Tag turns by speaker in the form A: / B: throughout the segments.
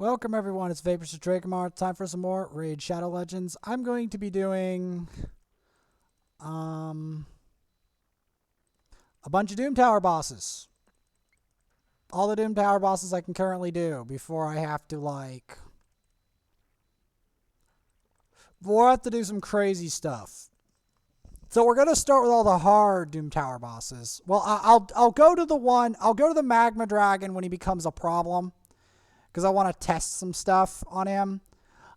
A: Welcome everyone, it's Vapors of Drakemar. Time for some more Raid Shadow Legends. I'm going to be doing a bunch of Doom Tower bosses. All the Doom Tower bosses I can currently do before I have to do some crazy stuff. So we're gonna start with all the hard Doom Tower bosses. Well, I'll go to the Magma Dragon when he becomes a problem, because I want to test some stuff on him.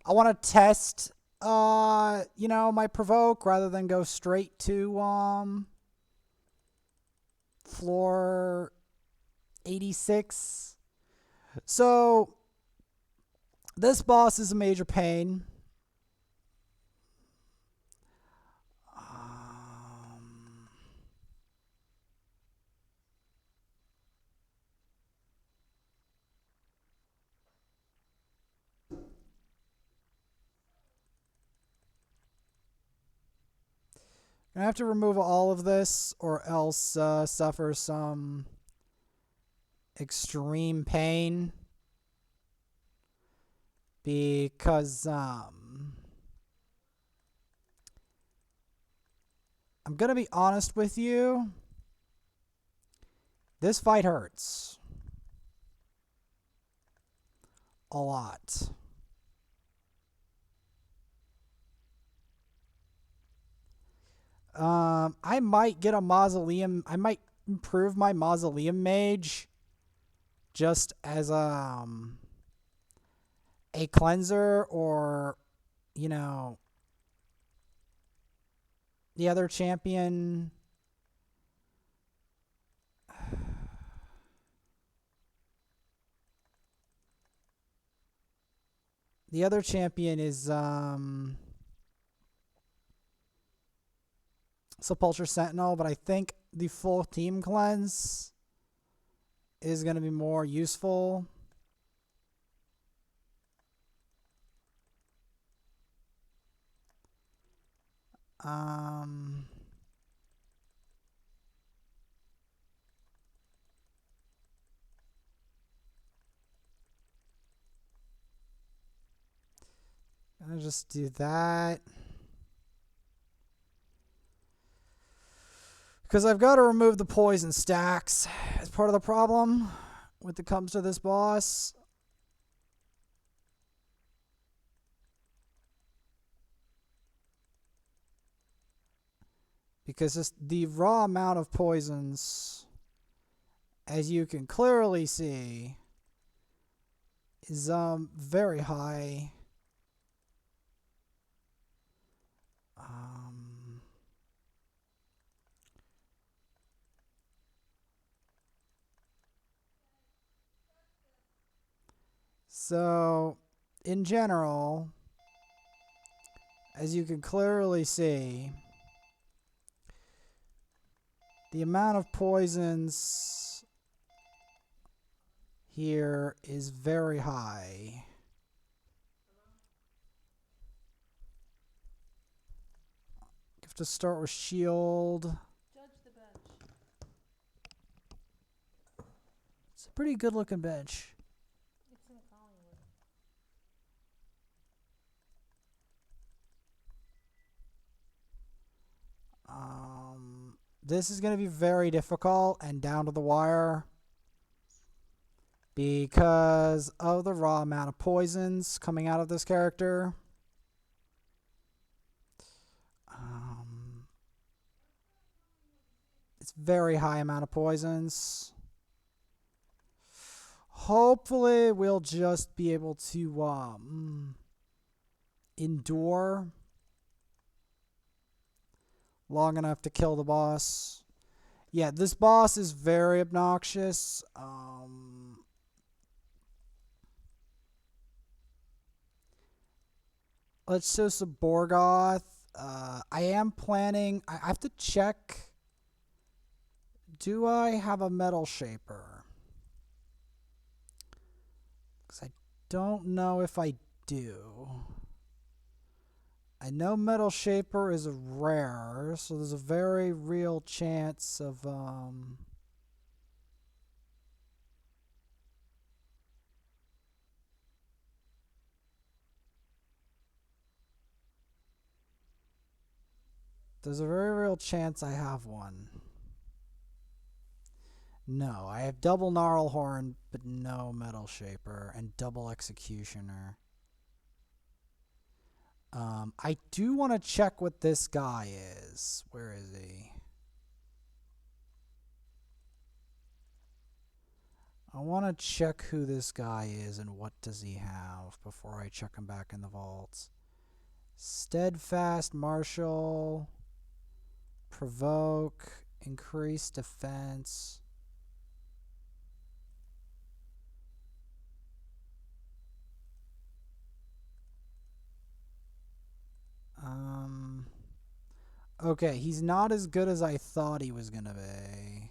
A: I want to test, my provoke rather than go straight to floor 86. So this boss is a major pain. I have to remove all of this or else suffer some extreme pain, because I'm going to be honest with you. This fight hurts a lot. I might get a mausoleum. I might improve my mausoleum mage just as a cleanser, or the other champion. The other champion is Sepulchre Sentinel, but I think the full team cleanse is going to be more useful. I'm going to just do that, because I've got to remove the poison stacks as part of the problem when it comes to this boss. Because the raw amount of poisons, as you can clearly see, is very high. So, in general, as you can clearly see, the amount of poisons here is very high. You have to start with shield.
B: Judge the bench.
A: It's a pretty good looking bench.
B: It's in Collingwood.
A: This is going to be very difficult and down to the wire because of the raw amount of poisons coming out of this character. It's very high amount of poisons. Hopefully we'll just be able to endure long enough to kill the boss. Yeah, this boss is very obnoxious. Let's show some Borgoth. I am planning. I have to check. Do I have a Metal Shaper? Because I don't know if I do. I know Metal Shaper is rare, so there's a very real chance of There's a very real chance I have one. No, I have double Gnarlhorn, but no Metal Shaper, and double Executioner. I do want to check what this guy is. Where is he? I want to check who this guy is and what does he have before I check him back in the vaults. Steadfast, Martial, Provoke, Increase Defense. Okay, he's not as good as I thought he was gonna be.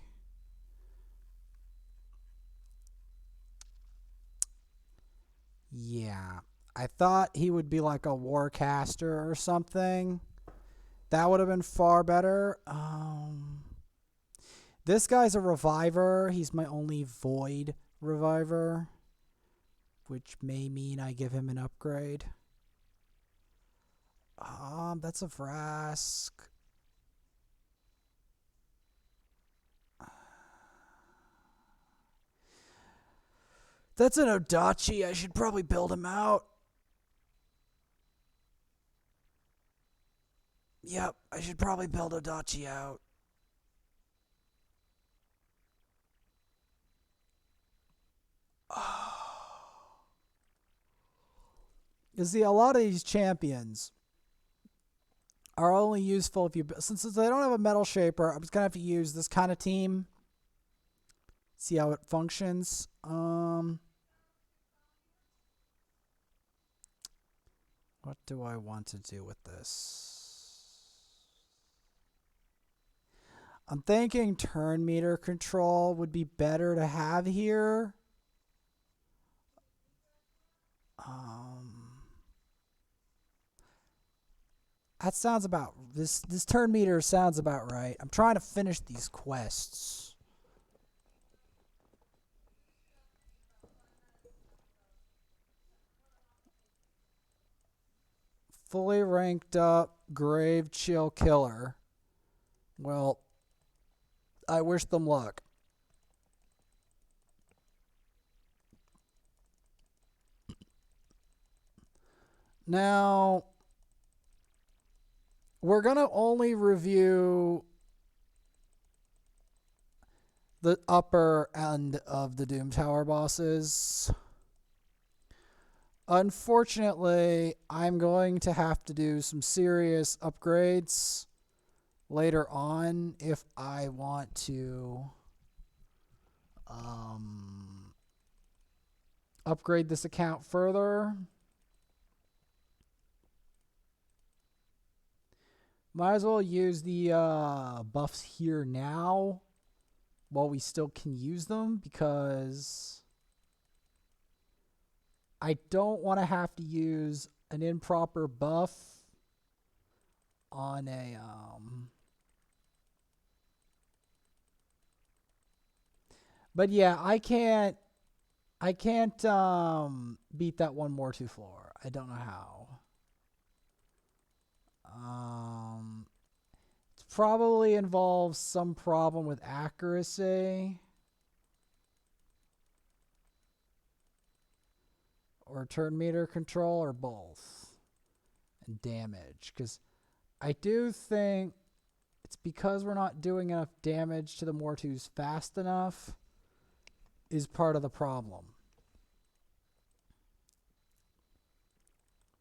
A: Yeah, I thought he would be like a Warcaster or something. That would have been far better. This guy's a Reviver. He's my only Void Reviver, which may mean I give him an upgrade. That's a Vrask. That's an Odachi. I should probably build him out. Yep, I should probably build Odachi out. You see, a lot of these champions are only useful if you... Since they don't have a Metal Shaper, I'm just going to have to use this kind of team. See how it functions. What do I want to do with this? I'm thinking turn meter control would be better to have here. That sounds about... This turn meter sounds about right. I'm trying to finish these quests. Fully ranked up Grave Chill Killer. Well, I wish them luck. Now, we're going to only review the upper end of the Doom Tower bosses. Unfortunately, I'm going to have to do some serious upgrades later on if I want to upgrade this account further. Might as well use the buffs here now while we still can use them, because I don't want to have to use an improper buff on a but yeah, I can't beat that one more two floor. I don't know how. It probably involves some problem with accuracy or turn meter control, or both, and damage, because I do think it's because we're not doing enough damage to the Mortus fast enough is part of the problem.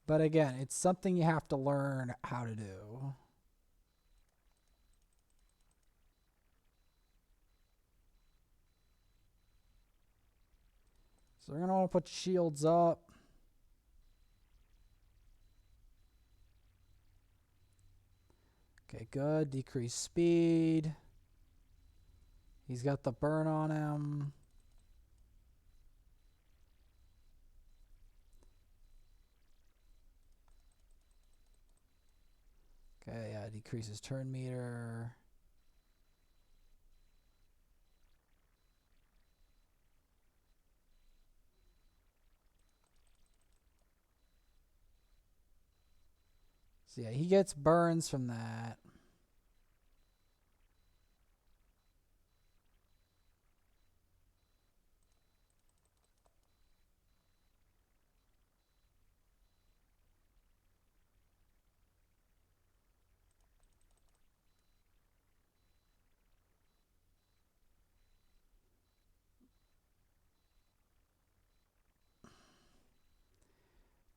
A: But again, it's something you have to learn how to do. So we're going to want to put shields up. Okay, good. Decrease speed. He's got the burn on him. Okay, yeah, decreases turn meter. So yeah, he gets burns from that.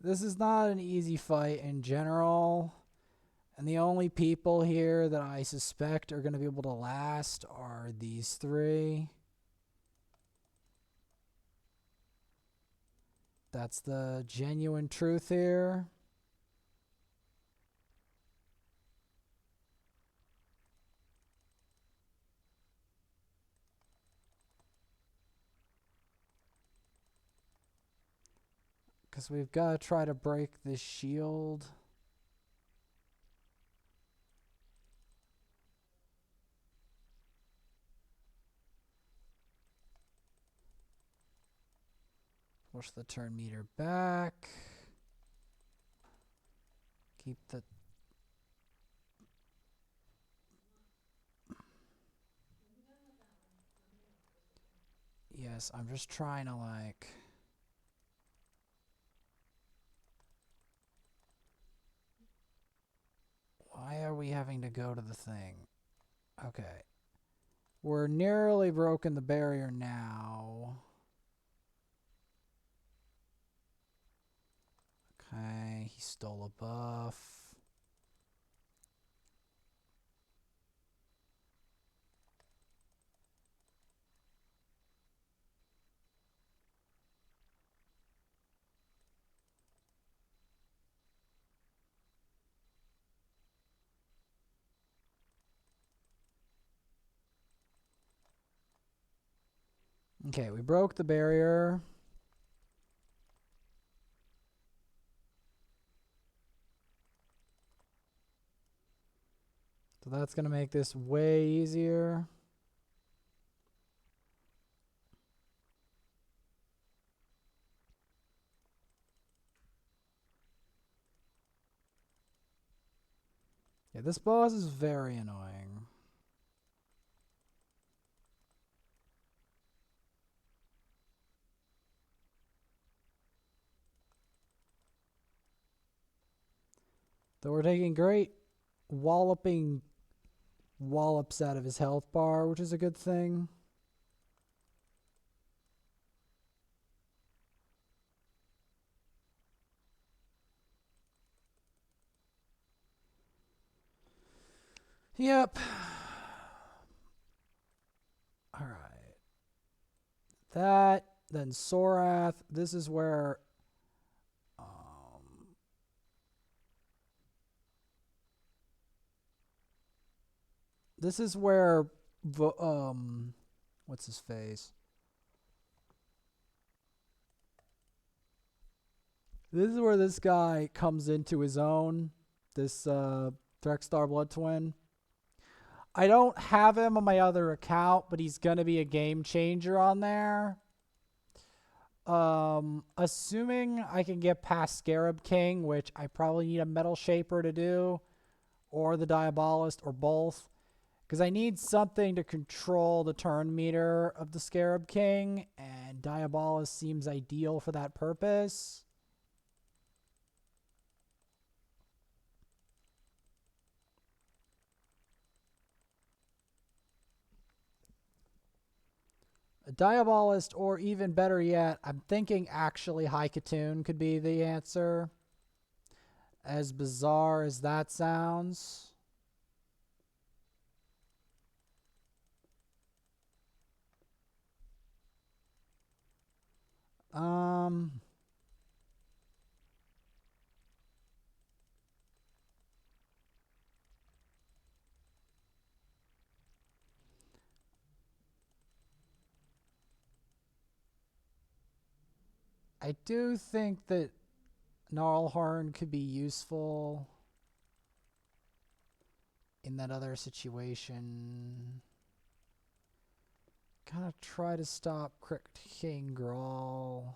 A: This is not an easy fight in general. And the only people here that I suspect are going to be able to last are these three. That's the genuine truth here. Because we've got to try to break this shield. Push the turn meter back. Keep the... Yes, I'm just trying to like... Why are we having to go to the thing? Okay. We're nearly broken the barrier now. Okay, he stole a buff. Okay, we broke the barrier. So that's going to make this way easier. Yeah, this boss is very annoying. Though we're taking great walloping wallops out of his health bar, which is a good thing. Yep. All right. That, then Sorath. This is where this is where what's his face? This is where this guy comes into his own. This Drexstar Blood Twin. I don't have him on my other account, but he's gonna be a game changer on there. Assuming I can get past Scarab King, which I probably need a Metal Shaper to do, or the Diabolist, or both. Because I need something to control the turn meter of the Scarab King, and Diabolist seems ideal for that purpose. A Diabolist, or even better yet, I'm thinking actually Haikatoon could be the answer. As bizarre as that sounds. I do think that Gnarlhorn could be useful in that other situation. Kind of try to stop Crypt King Grawl.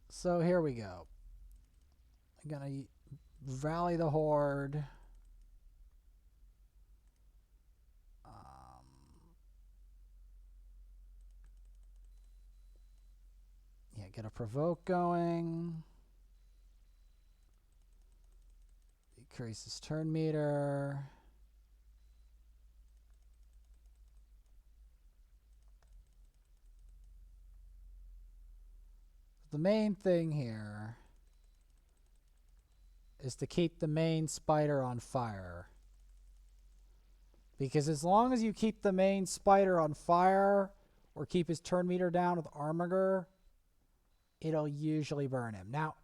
A: So here we go. I'm gonna rally the horde. get a provoke going. Decreases turn meter. The main thing here is to keep the main spider on fire. Because as long as you keep the main spider on fire or keep his turn meter down with Armiger, it'll usually burn him. Now,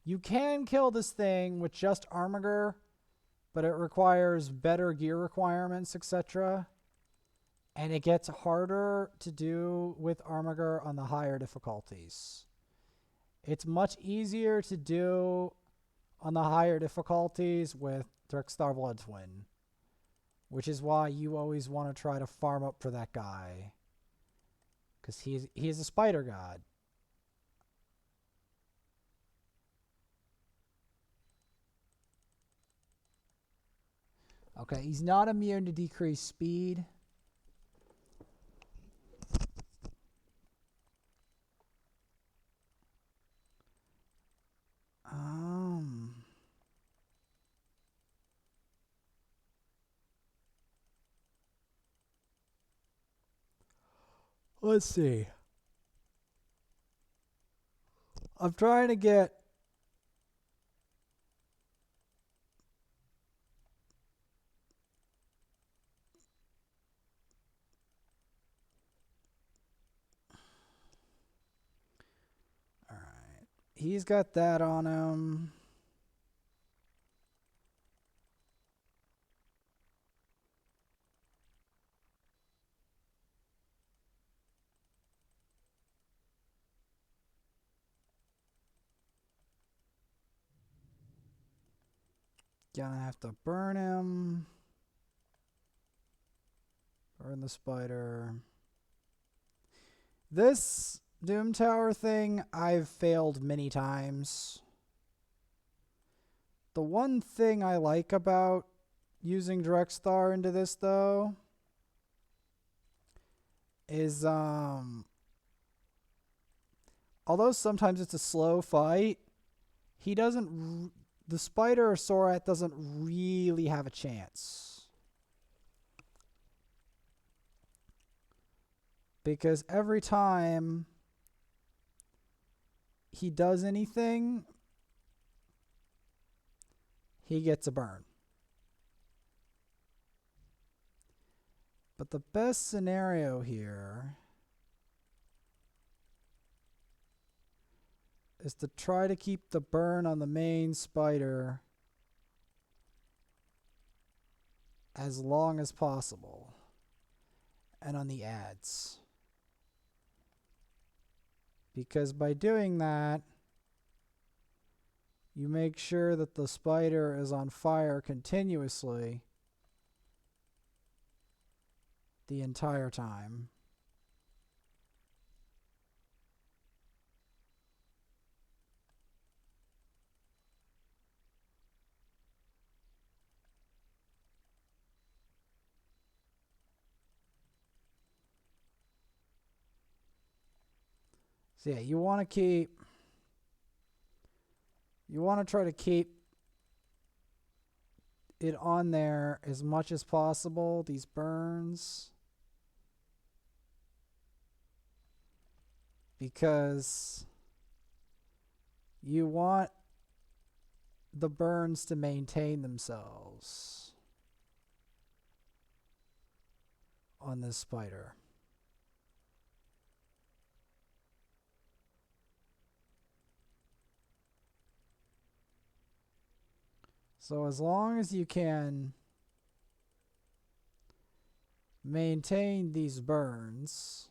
A: you can kill this thing with just Armiger, but it requires better gear requirements, etc. And it gets harder to do with Armiger on the higher difficulties. It's much easier to do on the higher difficulties with Drexthar Bloodtwin, which is why you always want to try to farm up for that guy, because he's a spider god. Okay, he's not immune to decreased speed. Let's see. I'm trying to get all right. He's got that on him. Gonna have to burn him. Burn the spider. This Doom Tower thing I've failed many times. The one thing I like about using Drexthar into this though is although sometimes it's a slow fight, he doesn't the spider or Sorat doesn't really have a chance. Because every time he does anything, he gets a burn. But the best scenario here is to try to keep the burn on the main spider as long as possible, and on the ads. Because by doing that, you make sure that the spider is on fire continuously the entire time. So yeah, you want to try to keep it on there as much as possible, these burns. Because you want the burns to maintain themselves on this spider. So as long as you can maintain these burns,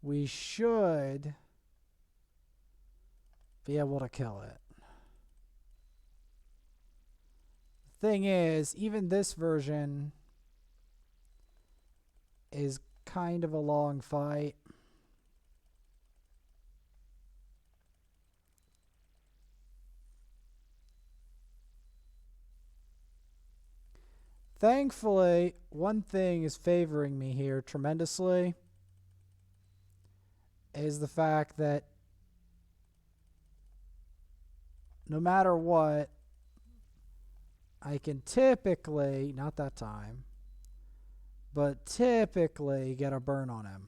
A: we should be able to kill it. Thing is, even this version is kind of a long fight. Thankfully, one thing is favoring me here tremendously is the fact that no matter what, I can typically, not that time, but typically get a burn on him.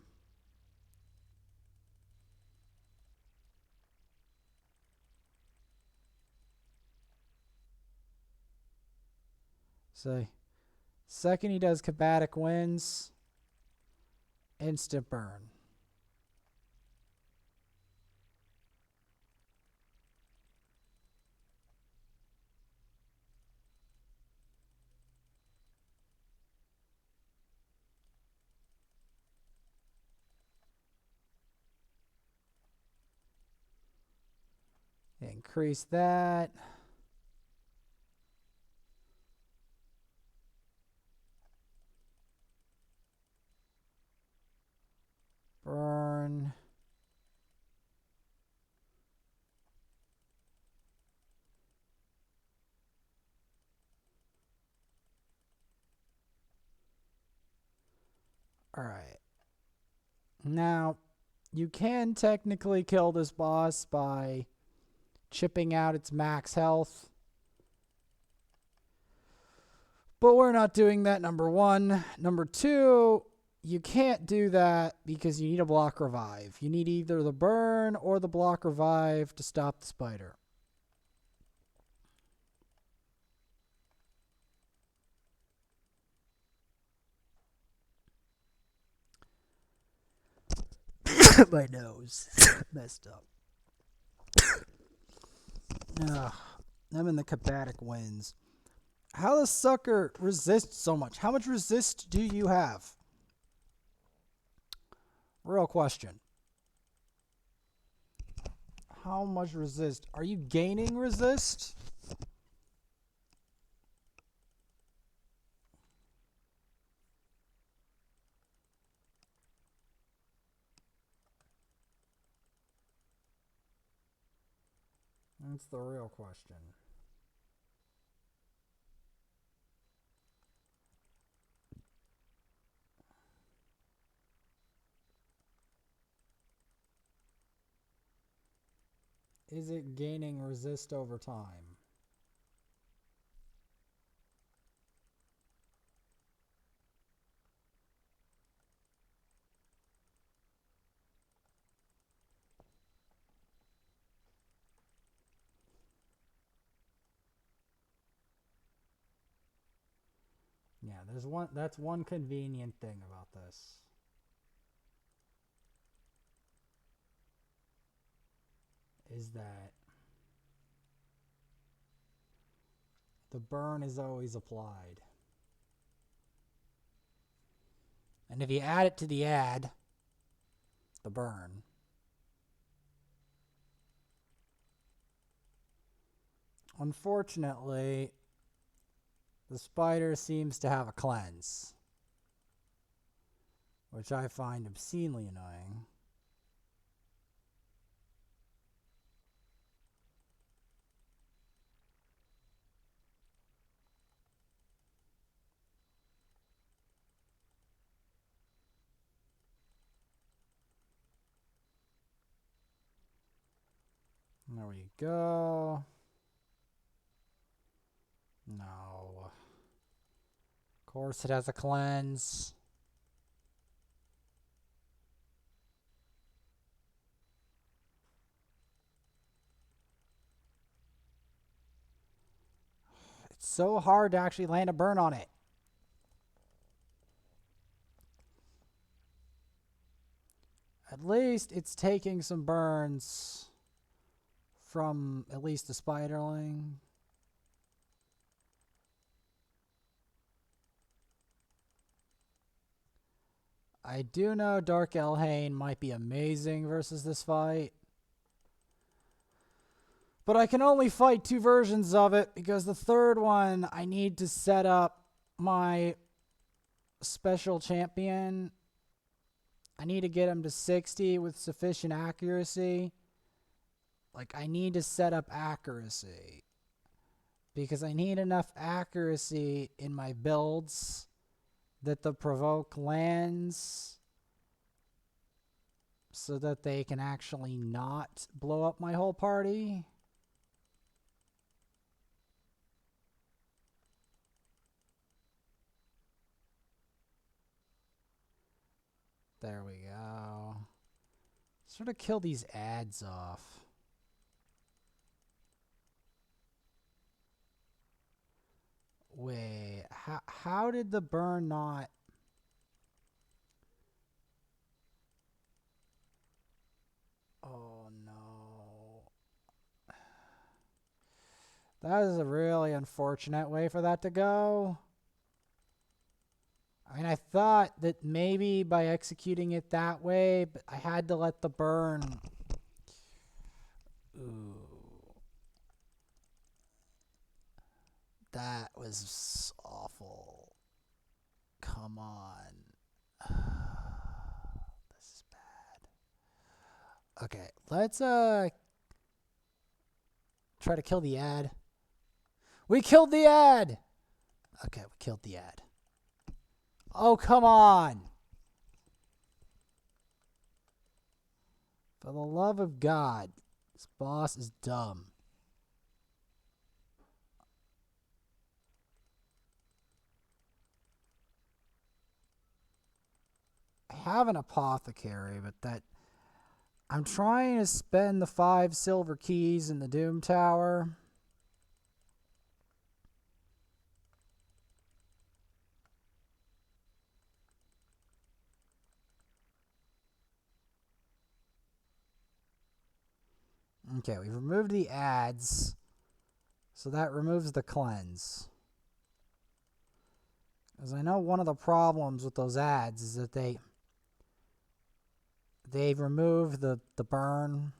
A: So, second he does Combatic Winds, instant burn. Increase that. Burn. All right. Now, you can technically kill this boss by chipping out its max health. But we're not doing that, number one. Number two, you can't do that because you need a block revive. You need either the burn or the block revive to stop the spider. My nose messed up. I'm in the Combatic Winds. How does sucker resist so much? How much resist do you have? Real question. How much resist? Are you gaining resist? That's the real question. Is it gaining resist over time? Yeah, that's one convenient thing about this. Is that the burn is always applied. And if you add it to the burn, unfortunately, the spider seems to have a cleanse, which I find obscenely annoying. There we go. No. Of course it has a cleanse. It's so hard to actually land a burn on it. At least it's taking some burns from at least the spiderling. I do know Dark Elhain might be amazing versus this fight. But I can only fight two versions of it because the third one I need to set up my special champion. I need to get him to 60 with sufficient accuracy. Like, I need to set up accuracy. because I need enough accuracy in my builds that the provoke lands so that they can actually not blow up my whole party. There we go. Sort of kill these ads off. Wait, how did the burn not... Oh no. That is a really unfortunate way for that to go. I mean, I thought that maybe by executing it that way, but I had to let the burn... Ooh. That was awful. Come on. This is bad. Okay, let's try to kill the ad. We killed the ad! Okay, we killed the ad. Oh, come on! For the love of God, this boss is dumb. I have an apothecary, but that... I'm trying to spend the 5 silver keys in the Doom Tower. Okay, we've removed the ads, so that removes the cleanse. Because I know one of the problems with those ads is that they remove the burn,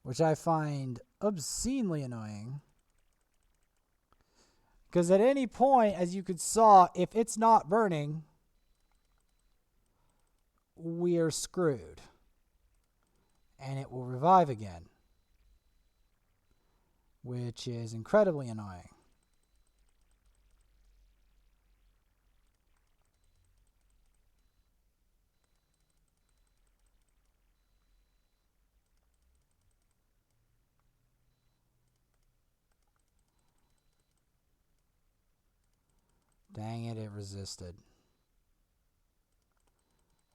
A: which I find obscenely annoying. Because at any point, as you could saw, if it's not burning, we are screwed. And it will revive again, which is incredibly annoying. Dang it, it resisted.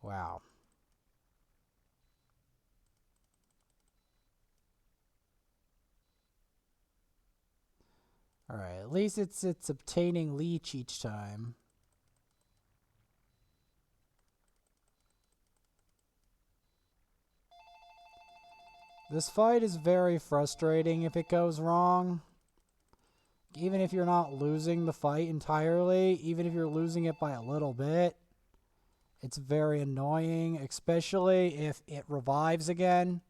A: Wow. Alright, at least it's obtaining leech each time. This fight is very frustrating if it goes wrong. Even if you're not losing the fight entirely, even if you're losing it by a little bit, it's very annoying, especially if it revives again.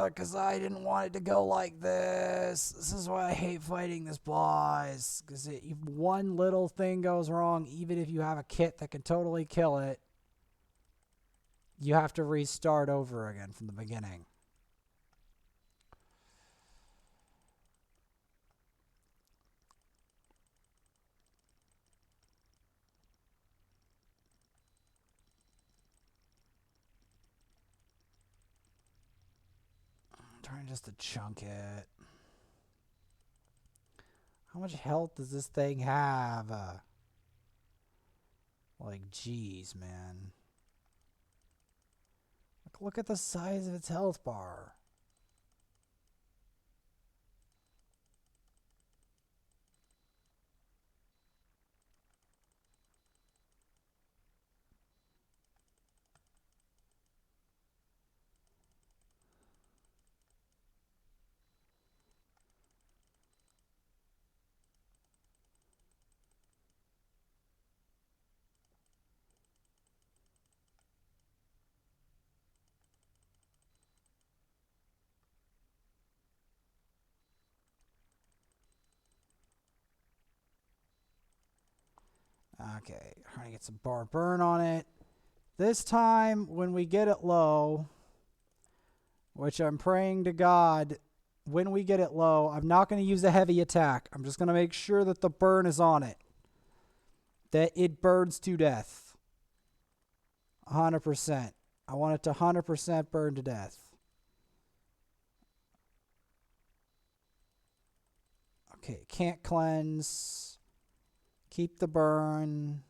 A: Because I didn't want it to go like this. This is why I hate fighting this boss. Because if one little thing goes wrong, even if you have a kit that can totally kill it, you have to restart over again from the beginning. Trying just to chunk it. How much health does this thing have? Like, geez, man. Look at the size of its health bar. Okay, trying to get some bar burn on it. This time, when we get it low, which I'm praying to God when we get it low, I'm not going to use a heavy attack. I'm just going to make sure that the burn is on it, that it burns to death. 100%. I want it to 100% burn to death. Okay, can't cleanse. Keep the burn.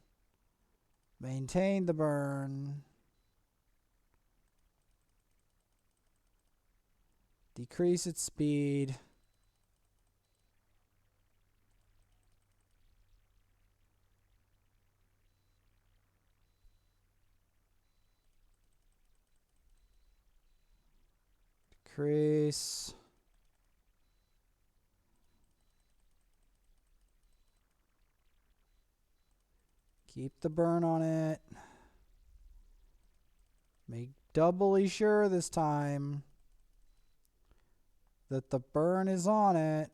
A: Maintain the burn. Decrease its speed. Decrease. Keep the burn on it. Make doubly sure this time that the burn is on it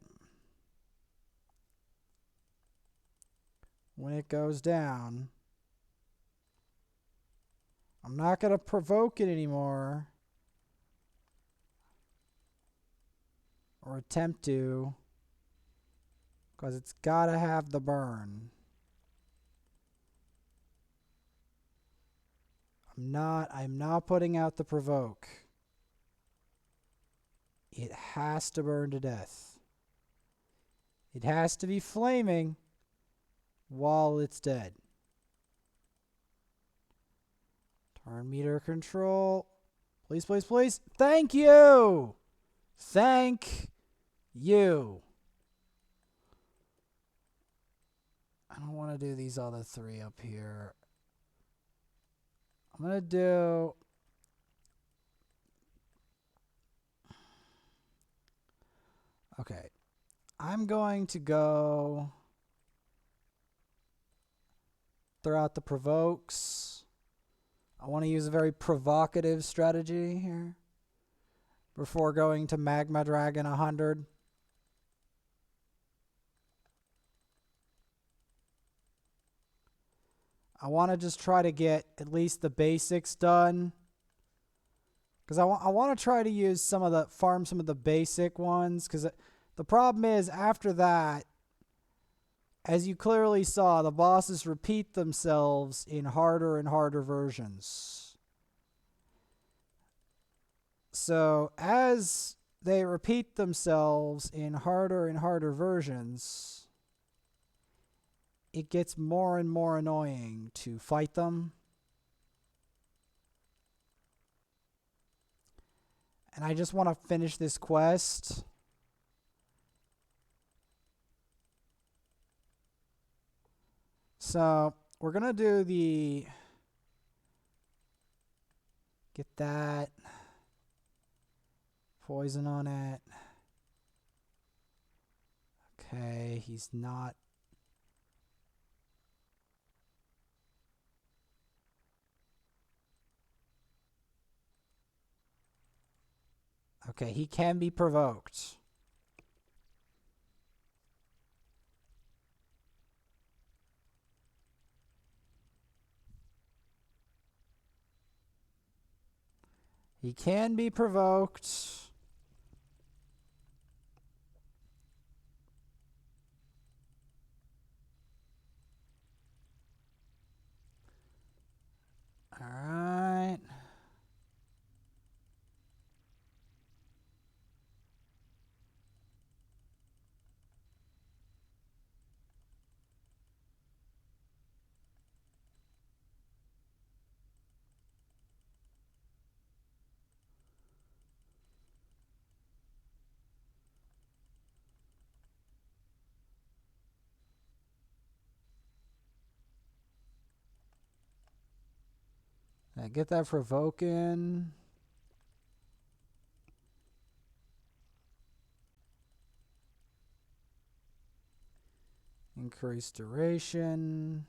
A: when it goes down. I'm not going to provoke it anymore or attempt to, because it's got to have the burn. I'm not putting out the provoke. It has to burn to death. It has to be flaming while it's dead. Turn meter control. Please, please, please. Thank you. Thank you. I don't want to do these other three up here. I'm going to do... Okay. I'm going to go throw out the provokes. I want to use a very provocative strategy here before going to Magma Dragon 100. I want to just try to get at least the basics done, because I want to try to use farm some of the basic ones, because the problem is after that, as you clearly saw, the bosses repeat themselves in harder and harder versions. So as they repeat themselves in harder and harder versions, it gets more and more annoying to fight them. And I just want to finish this quest. So we're going to do get that poison on it. Okay, he's not. Okay, he can be provoked. He can be provoked. All right. Get that provoking. Increase duration.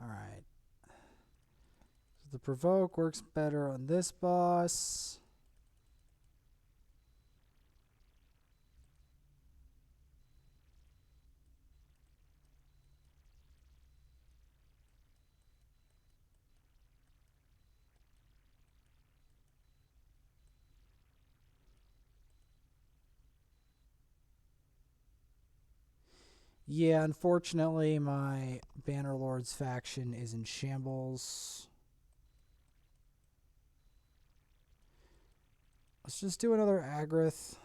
A: All right. So the provoke works better on this boss. Yeah, unfortunately, my Bannerlord's faction is in shambles. Let's just do another Agrith.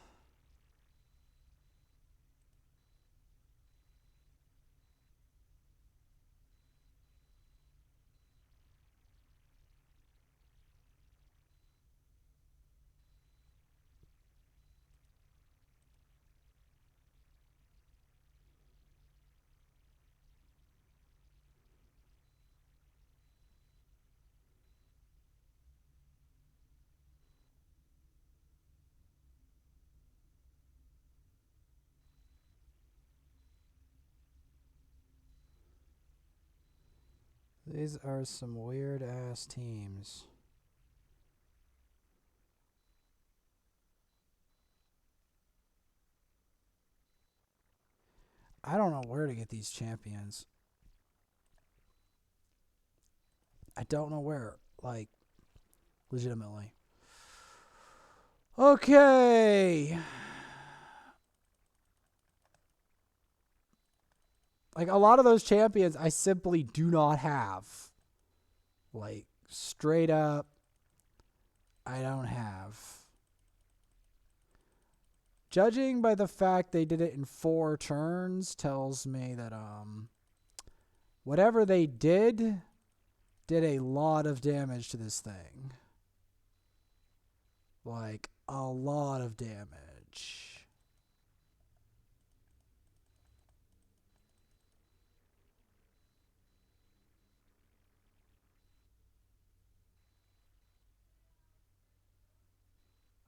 A: These are some weird ass teams. I don't know where to get these champions. I don't know where. Like, legitimately. Okay. Like, a lot of those champions I simply do not have. Like, straight up, I don't have. Judging by the fact they did it in 4 turns tells me that whatever they did a lot of damage to this thing. Like, a lot of damage.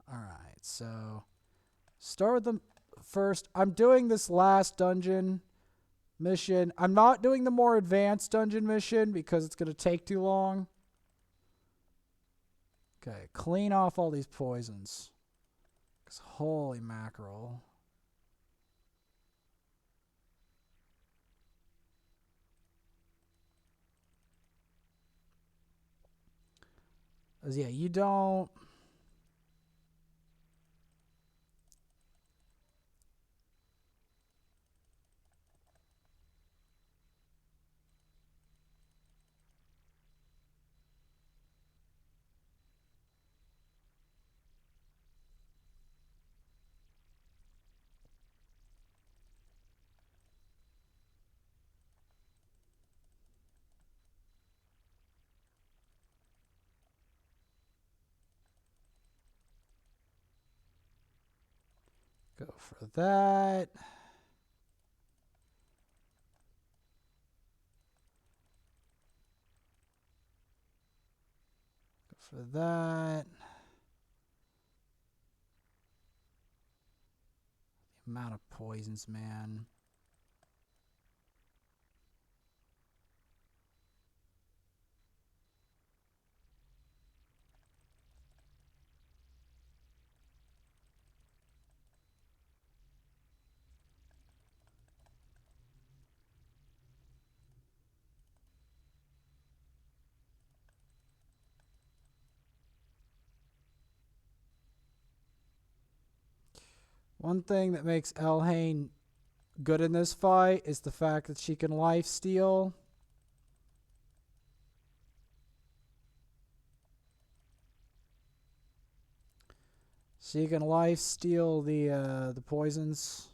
A: Alright, so start with the first. I'm doing this last dungeon mission. I'm not doing the more advanced dungeon mission because it's going to take too long. Okay, clean off all these poisons. Because holy mackerel. Because, yeah, you don't... Go for that. Go for that. The amount of poisons, man. One thing that makes Elhain good in this fight is the fact that she can life steal. She can life steal the poisons.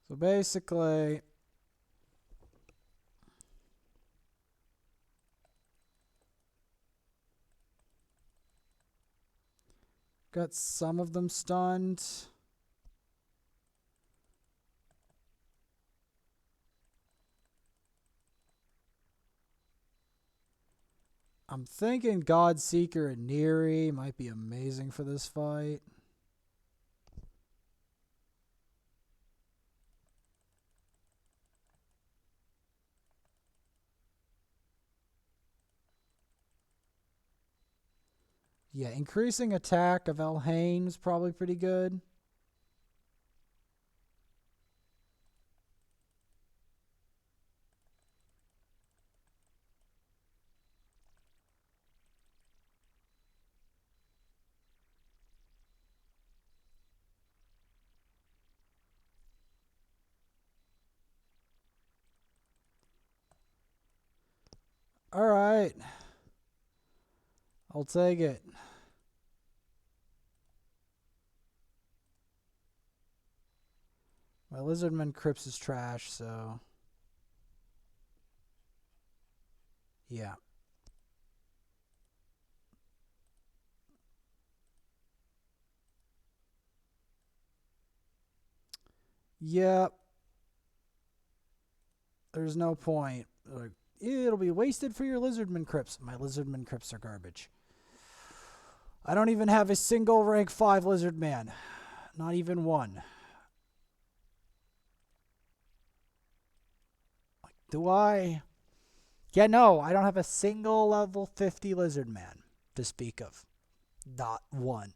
A: So basically, got some of them stunned. I'm thinking Godseeker and Neri might be amazing for this fight. Yeah, increasing attack of Elhain is probably pretty good. All right. I'll take it. My Lizardman Crypts is trash, so... yeah. Yep. There's no point. Like, it'll be wasted for your Lizardman Crypts. My Lizardman Crypts are garbage. I don't even have a single rank 5 Lizardman. Not even one. Like, do I? Yeah, no, I don't have a single level 50 Lizardman to speak of. Not one.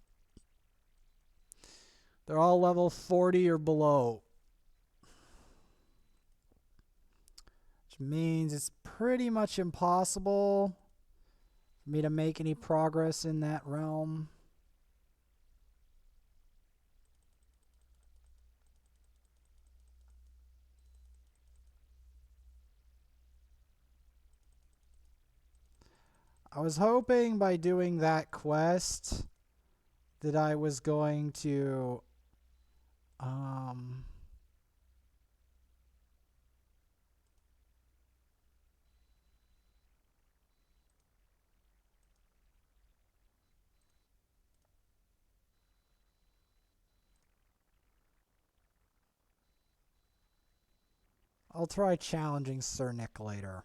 A: They're all level 40 or below. Which means it's pretty much impossible for me to make any progress in that realm. I was hoping by doing that quest that I was going to I'll try challenging Sir Nick later.